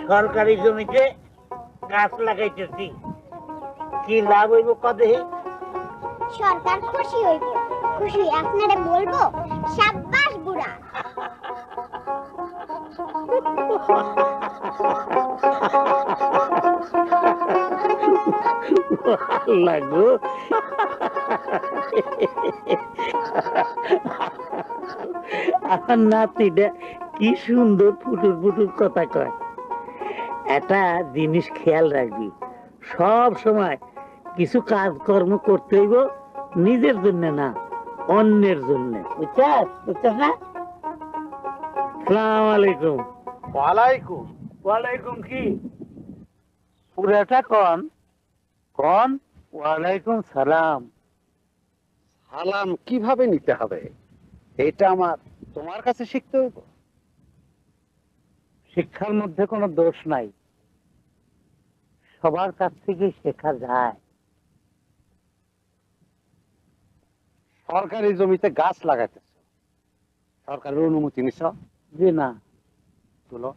সরকারি জমিতে গাছ লাগাইতেছি, কি লাভ হইব কদে? সরকার খুশি হইব। খুশি আপনারে বলবো সাব্বাস বুড়া। লাগো আমার নাতিটা কি সুন্দর ফুটুর ফুটুর কথা কয়। একটা জিনিস খেয়াল রাখবি, সব সময় কিছু কাজকর্ম করতে হইব নিজের জন্য না, অন্যের জন্য। বুঝছাস বুঝছাস না? সালাম আলাইকুম। ওয়ালাইকুম। ওয়ালাইকুম কি পুরাটা কন কন। ওয়ালাইকুম সালাম। সালাম কিভাবে নিতে হবে এটা আমার তোমার কাছে শিখতে হইব। শিক্ষার মধ্যে কোনো দোষ নাই, সবার কাছ থেকে শেখা যায়। সরকারি জমিতে গাছ লাগাইতেছ, সরকারের অনুমতি নিছ? যে না, তুলো,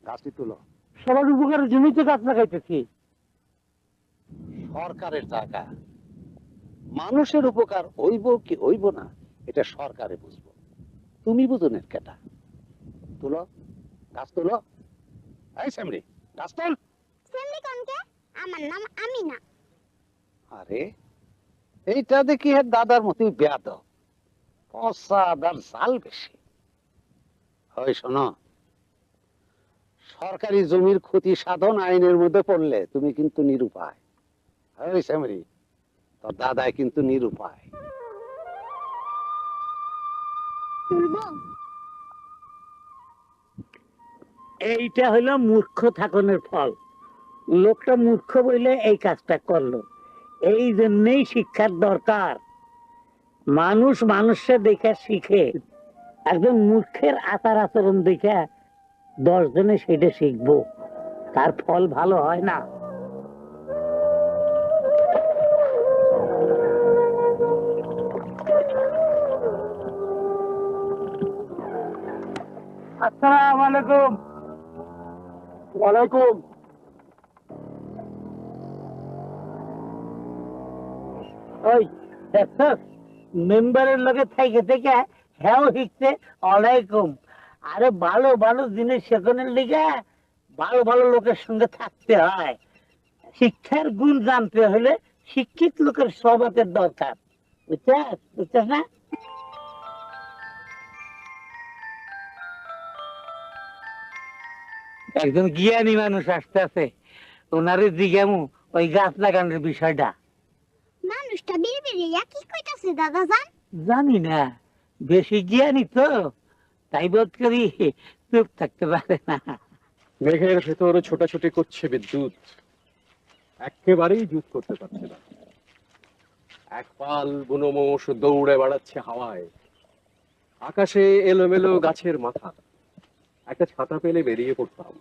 গাছটি তুলো। সবার উপকারের জমিতে গাছ লাগাইতেছি। সরকারের জায়গা, মানুষের উপকার হইব কি হইব না এটা সরকারে বুঝবো, তুমি বুঝো না কেটা। তুলো, গাছ তুলো। এই সামরি, গাছ তুল। সেমনি কোনকে? আমার নাম আমিনা। আরে এইটা দেখি এর দাদার মতোই বেয়াদব, প্রসাদ আর জাল বেশি। হয় শোনো, সরকারি জমির ক্ষতি সাধন আইনের মধ্যে পড়লে তুমি কিন্তু নিরুপায়। হয় শ্যামরি, তোর দাদাই কিন্তু নিরুপায়। তুলবো? এইটা হইলো মূর্খ থাকনের ফল। লোকটা মূর্খ বইলে এই কাজটা করলো। এই জন্যই শিক্ষার দরকার। মানুষ মানুষের দেখে শিখে। একজন মূর্খের আচার আচরণ দেখে 10 জনে সেটা শিখবো, তার ফল ভালো হয় না। আসসালামু আলাইকুম। ওয়ালাইকুম। ওই দেখছস, মেম্বারের লগে থেকে থেকে হ্যাঁ শিখছে ওয়ালাইকুম। আরে ভালো ভালো জিনিস শেখানোর লিগে ভালো ভালো লোকের সঙ্গে থাকতে হয়। শিক্ষার গুণ জানতে হলে শিক্ষিত লোকের সহবাতের দরকার। বুঝছস বুঝছস না? একজন জ্ঞানী মানুষ আসতে আছে, ওনারে জিজ্ঞামু ওই গাছ লাগানোর বিষয়টা। মানুষটা বিড়বিড়িয়া কি কইতাছে দাদা জান? জানি না, বেশি জ্ঞানী তো, তাই বোধ করি চুপ থাকতে পারে না। মেঘের ভেতর ছোটাছুটি করছে বিদ্যুৎ, একেবারেই জুত করতে পারছে না। এক পাল বুনো মোষ দৌড়ে বেড়াচ্ছে হাওয়ায়, আকাশে এলোমেলো গাছের মাথা। একটা ছাতা পেলে বেরিয়ে পড়তাম।